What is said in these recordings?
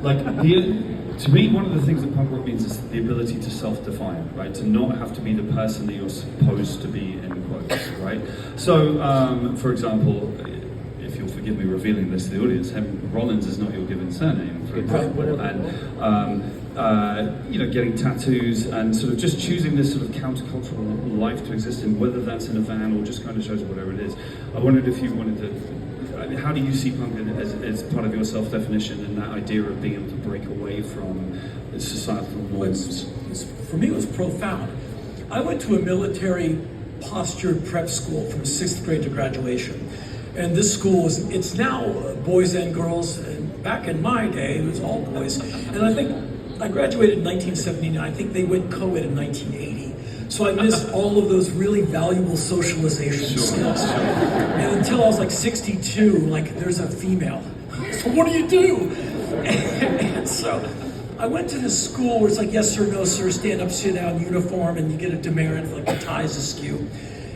Like, to me, one of the things that punk rock means is the ability to self-define, right? To not have to be the person that you're supposed to be, in quotes, right? So, for example, if you'll forgive me revealing this to the audience, Rollins is not your given surname, for example, and getting tattoos and sort of just choosing this sort of countercultural life to exist in, whether that's in a van or just kind of shows whatever it is. I wondered if you wanted to, I mean, how do you see punk as part of your self-definition and that idea of being able to break away from societal norms? For me, it was profound. I went to a military postured prep school from 6th grade to graduation. And this school it's now boys and girls, and back in my day, it was all boys. And I think I graduated in 1979. I think they went co-ed in 1980. So I missed all of those really valuable socialization skills. And until I was like 62, like, there's a female. So what do you do? And so I went to this school where it's like, yes sir, no sir, stand up, sit down, uniform, and you get a demerit, like the ties askew.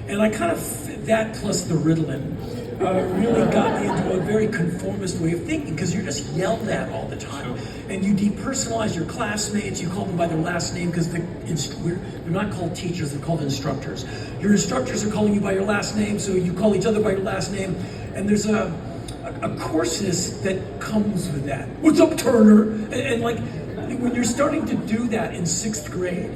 And I kind of, that plus the Ritalin, really got me into a very conformist way of thinking, because you're just yelled at all the time. And you depersonalize your classmates, you call them by their last name, because they're not called teachers, they're called instructors. Your instructors are calling you by your last name, so you call each other by your last name. And there's a coarseness that comes with that. What's up, Turner? And like, when you're starting to do that in 6th grade,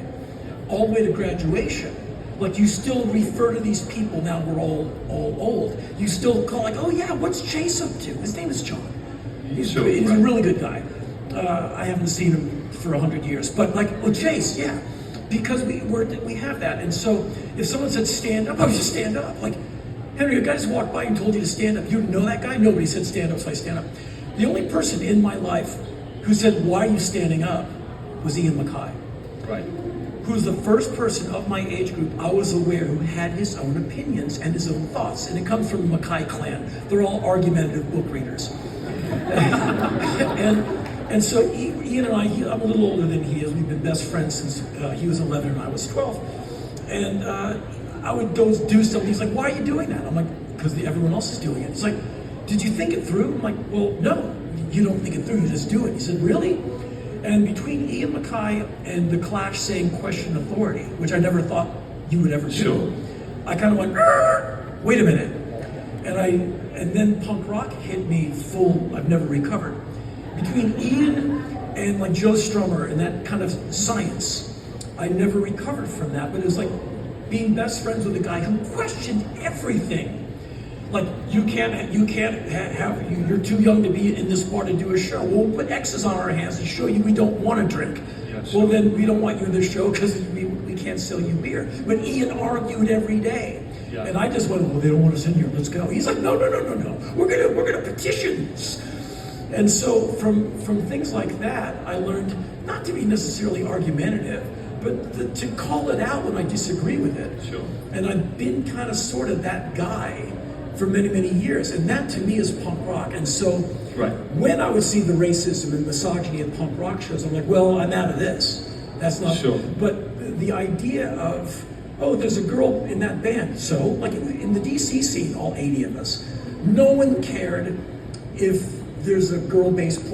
all the way to graduation, like, you still refer to these people, now we're all old, you still call, like, oh yeah, what's Chase up to? His name is John. He's a really good guy. I haven't seen him for 100 years, but like, oh, Chase, yeah. Because we have that. And so if someone said stand up, I would just stand up. Like, Henry, a guy just walked by and told you to stand up. You know that guy? Nobody said stand up, so I stand up. The only person in my life who said, why are you standing up, was Ian MacKaye. Right. Who's the first person of my age group I was aware who had his own opinions and his own thoughts. And it comes from the MacKaye clan. They're all argumentative book readers. and so Ian and I'm a little older than he is. We've been best friends since he was 11 and I was 12. And I would go do something. He's like, why are you doing that? I'm like, because everyone else is doing it. He's like, did you think it through? I'm like, well, no, you don't think it through, you just do it. He said, really? And between Ian MacKaye and the Clash saying question authority, which I never thought you would ever do, I kind of went, wait a minute. And then punk rock hit me full, I've never recovered. Between Ian and like Joe Strummer and that kind of science, I never recovered from that, but it was like being best friends with a guy who questioned everything. Like, you're too young to be in this bar to do a show. Well, we'll put X's on our hands to show you we don't want to drink. Well, then we don't want you in this show because we can't sell you beer. But Ian argued every day. Yeah. And I just went, well, they don't want us in here, let's go. He's like, no. We're gonna petition. And so from things like that, I learned not to be necessarily argumentative, but to call it out when I disagree with it. Sure. And I've been kind of sort of that guy for many, many years. And that to me is punk rock. And so when I would see the racism and misogyny at punk rock shows, I'm like, well, I'm out of this. That's not, but the idea of, oh, there's a girl in that band. So, like in the DC scene, all 80 of us, no one cared if there's a girl bass player